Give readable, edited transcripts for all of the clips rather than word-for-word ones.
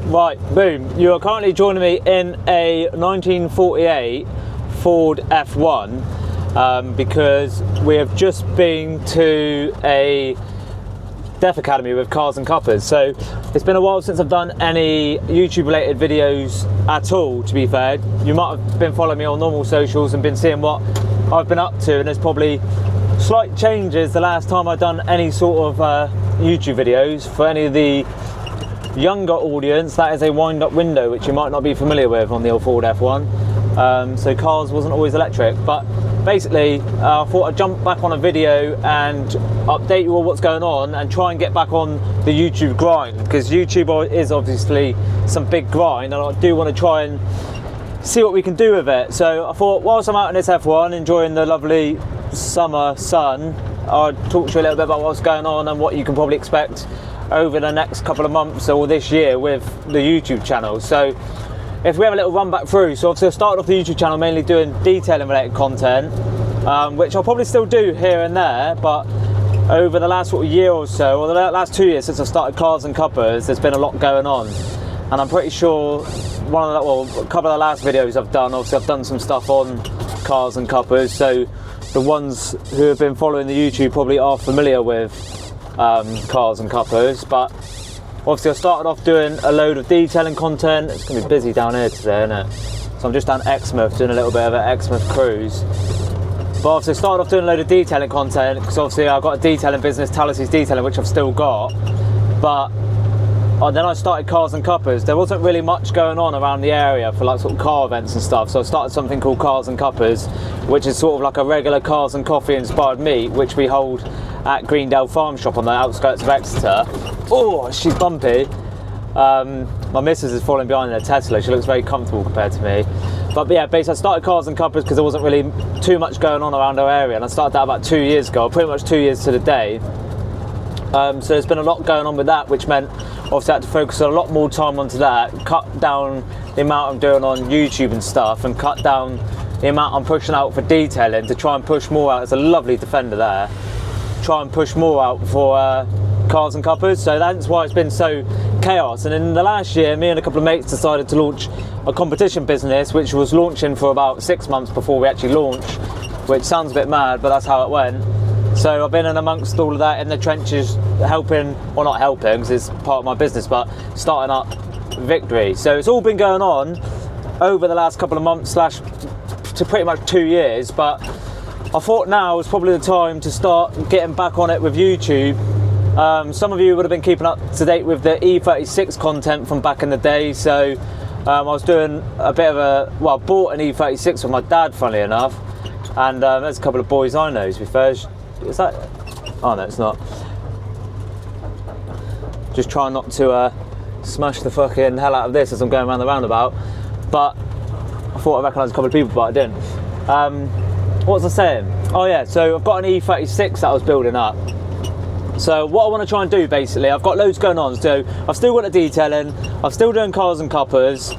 Right, boom. You are currently joining me in a 1948 Ford F1 because we have just been to a Deaf Academy with Cars and Cuppas. So it's been a while since I've done any YouTube related videos at all, to be fair. You might have been following me on normal socials and been seeing what I've been up to, and there's probably slight changes the last time I've done any sort of YouTube videos. For any of the younger audience, that is a wind-up window, which you might not be familiar with on the old Ford F1. So cars wasn't always electric, but basically I thought I'd jump back on a video and update you on what's going on and try and get back on the YouTube grind, because YouTube is obviously some big grind and I do want to try and see what we can do with it. So I thought, whilst I'm out in this F1 enjoying the lovely summer sun, I'll talk to you a little bit about what's going on and what you can probably expect over the next couple of months or this year with the YouTube channel. So if we have a little run back through, so obviously I started off the YouTube channel mainly doing detailing related content, which I'll probably still do here and there, but over the last sort of year or so, or the last 2 years since I started Cars and Cuppas, there's been a lot going on. And I'm pretty sure a couple of the last videos I've done, obviously I've done some stuff on Cars and Cuppas, so the ones who have been following the YouTube probably are familiar with Cars and Cuppas. But obviously I started off doing a load of detailing content. It's going to be busy down here today, isn't it? So I'm just down Exmouth doing a little bit of an Exmouth cruise. But obviously I started off doing a load of detailing content because obviously I've got a detailing business, Talasi's Detailing, which I've still got. But then I started Cars and Cuppas. There wasn't really much going on around the area for like sort of car events and stuff. So I started something called Cars and Cuppas, which is sort of like a regular cars and coffee inspired meet, which we hold at Greendale Farm Shop on the outskirts of Exeter. Oh, she's bumpy. My missus is falling behind in a Tesla. She looks very comfortable compared to me. But yeah, basically I started Cars and Cuppas because there wasn't really too much going on around our area, and I started that about 2 years ago, pretty much 2 years to the day. So there's been a lot going on with that, which meant obviously I had to focus a lot more time onto that, cut down the amount I'm doing on YouTube and stuff, and cut down the amount I'm pushing out for detailing to try and push more out. There's a lovely Defender there. Try and push more out for Cars and Cuppas. So that's why it's been so chaos. And in the last year, me and a couple of mates decided to launch a competition business, which was launching for about 6 months before we actually launched, which sounds a bit mad, but that's how it went. So I've been in amongst all of that in the trenches, helping, well not helping because it's part of my business, but starting up Victory. So it's all been going on over the last couple of months / to pretty much 2 years, but I thought now is probably the time to start getting back on it with YouTube. Some of you would have been keeping up to date with the E36 content from back in the day, so I was doing a bit of I bought an E36 with my dad, funnily enough, and there's a couple of boys I know, to be fair. Is that? Oh no, it's not. Just trying not to smash the fucking hell out of this as I'm going around the roundabout. But I thought I recognised a couple of people, but I didn't. What was I saying? Oh yeah, so I've got an E36 that I was building up. So what I want to try and do, basically, I've got loads going on. So I've still got the detailing, I'm still doing Cars and Cuppas,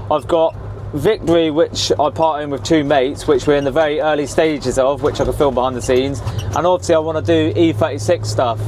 I've got Victory, which I part in with 2 mates, which we're in the very early stages of, which I can film behind the scenes, and obviously I want to do E36 stuff.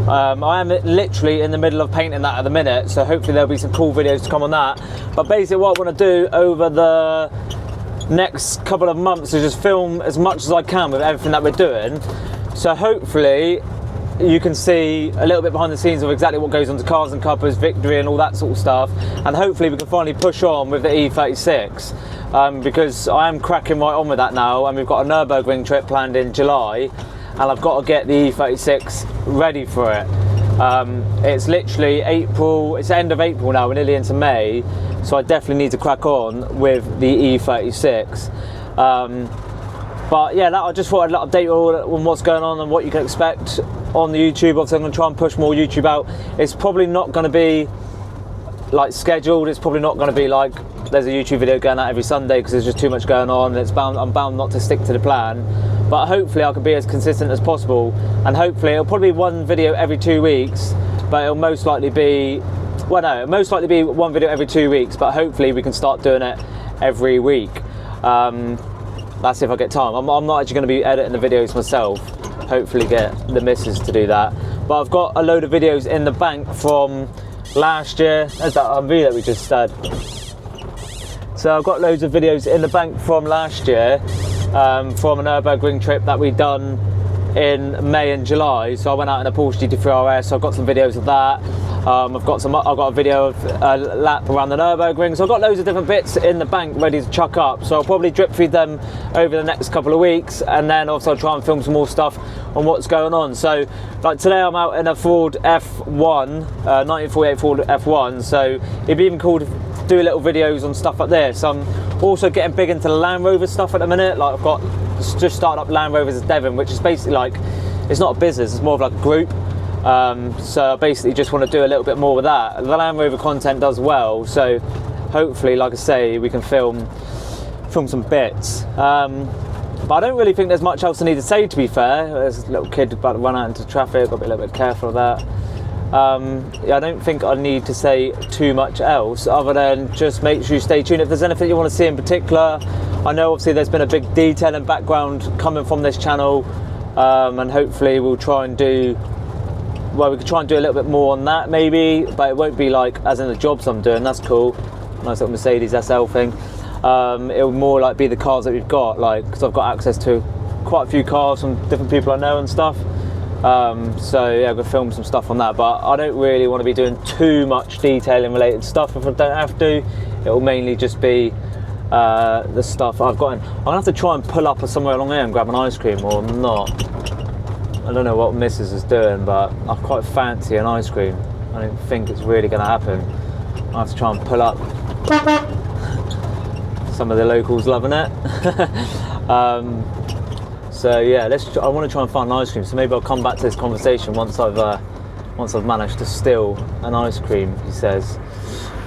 I am literally in the middle of painting that at the minute, so hopefully there'll be some cool videos to come on that. But basically what I want to do over the next couple of months is just film as much as I can with everything that we're doing, so hopefully you can see a little bit behind the scenes of exactly what goes on to Cars and Cuppas, Victory and all that sort of stuff, and hopefully we can finally push on with the E36, because I am cracking right on with that now, and we've got a Nürburgring trip planned in July, and I've got to get the E36 ready for it. It's literally April, it's the end of April now, we're nearly into May, so I definitely need to crack on with the E36. But yeah, I just thought I'd update you all on what's going on and what you can expect on the YouTube. Obviously I'm going to try and push more YouTube out. It's probably not going to be like scheduled, it's probably not going to be like there's a YouTube video going out every Sunday, because there's just too much going on, and I'm bound not to stick to the plan. But hopefully I can be as consistent as possible, and hopefully it'll probably be one video every 2 weeks, but it'll most likely be, well no, it'll most likely be one video every 2 weeks, but hopefully we can start doing it every week. That's if I get time. I'm not actually going to be editing the videos myself, hopefully get the missus to do that. But I've got a load of videos in the bank from last year. There's that Humvee that we just had. So I've got loads of videos in the bank from last year, from an Nürburgring trip that we done in May and July. So I went out in a Porsche GT3 RS, so I've got some videos of that. I've got a video of a lap around the Nürburgring, so I've got loads of different bits in the bank ready to chuck up. So I'll probably drip feed them over the next couple of weeks, and then also I'll try and film some more stuff on what's going on. So like today I'm out in a Ford F1, 1948 Ford F1, so it'd be even cool to do little videos on stuff like this. I'm also getting big into the Land Rover stuff at the minute. Like I've got just started up Land Rovers as Devon, which is basically like, it's not a business, it's more of like a group. So I basically just want to do a little bit more with that. The Land Rover content does well, so hopefully, like I say, we can film some bits. But I don't really think there's much else I need to say, to be fair. There's a little kid about to run out into traffic, got to be a little bit careful of that. Yeah, I don't think I need to say too much else other than just make sure you stay tuned. If there's anything you want to see in particular, I know obviously there's been a big detail and background coming from this channel, and hopefully we'll try and do, well, we could try and do a little bit more on that maybe, but it won't be like as in the jobs I'm doing. That's cool, nice little Mercedes SL thing. It'll more like be the cars that we've got, like, because I've got access to quite a few cars from different people I know and stuff. So yeah, I'm gonna film some stuff on that, but I don't really want to be doing too much detailing related stuff if I don't have to. It'll mainly just be the stuff I've got in. I'm gonna have to try and pull up somewhere along here and grab an ice cream, or not. I don't know what Mrs. is doing, but I quite fancy an ice cream. I don't think it's really gonna happen. I have to try and pull up. Some of the locals loving it. So yeah, I want to try and find an ice cream. So maybe I'll come back to this conversation once I've managed to steal an ice cream. He says,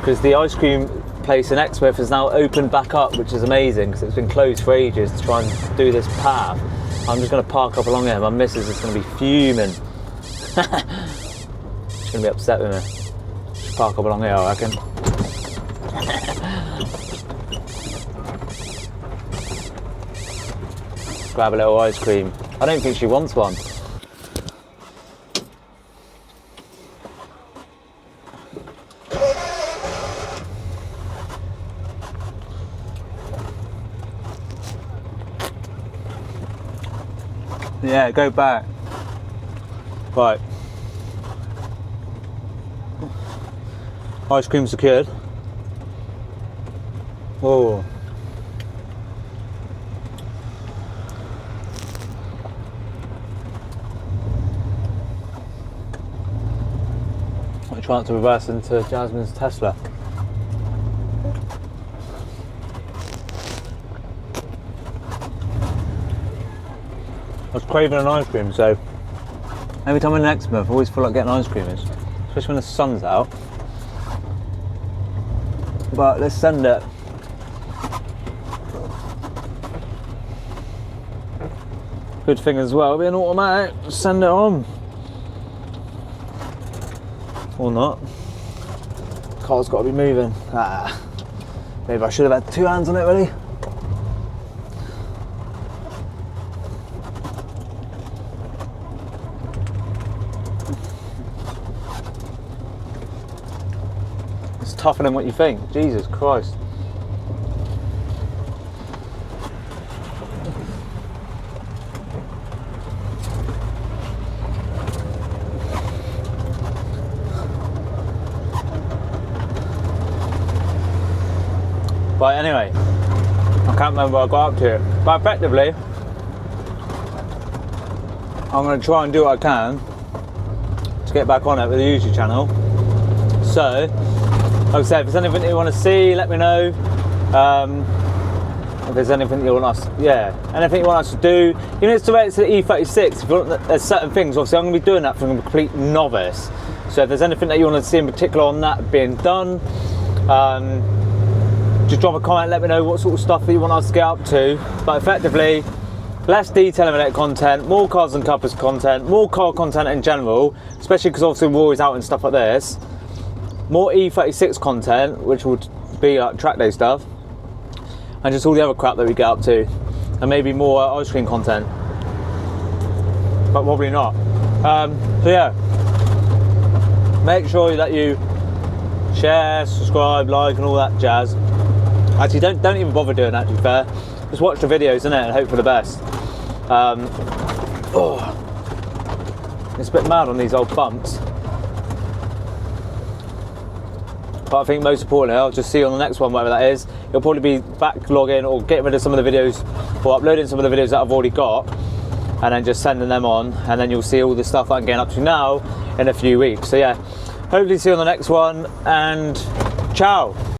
because the ice cream place in Exmouth is now opened back up, which is amazing because it's been closed for ages to try and do this path. I'm just going to park up along here. My missus is going to be fuming. She's going to be upset with me. Just park up along here, I reckon. Grab a little ice cream. I don't think she wants one. Yeah, go back. Right. Ice cream secured. Oh. I'm trying to reverse into Jasmine's Tesla. I was craving an ice cream, so every time I'm in Exmouth I always feel like getting ice cream, especially when the sun's out. But let's send it. Good thing as well, it'll be an automatic, send it on. Or not. Car's got to be moving. Maybe I should have had two hands on it really. It's tougher than what you think. Jesus Christ. But anyway, I can't remember what I got up to. But effectively, I'm going to try and do what I can to get back on it with the YouTube channel. So, like I said, if there's anything you want to see, let me know. If there's anything you want us, anything you want us to do, even if it's related to the E36, if you want, there's certain things, obviously I'm going to be doing that from a complete novice. So if there's anything that you want to see in particular on that being done, just drop a comment, let me know what sort of stuff that you want us to get up to. But effectively, less detail related content, more Cars and Cuppas content, more car content in general, especially because obviously we're always out and stuff like this. More E36 content, which would be like track day stuff, and just all the other crap that we get up to, and maybe more ice cream content, but probably not. So yeah, make sure that you share, subscribe, like, and all that jazz. Actually, don't even bother doing that, to be fair. Just watch the videos, innit, and hope for the best. It's a bit mad on these old bumps. But I think most importantly, I'll just see you on the next one, whatever that is. You'll probably be backlogging or getting rid of some of the videos, or uploading some of the videos that I've already got, and then just sending them on, and then you'll see all the stuff that I'm getting up to now in a few weeks. So yeah, hopefully see you on the next one, and ciao.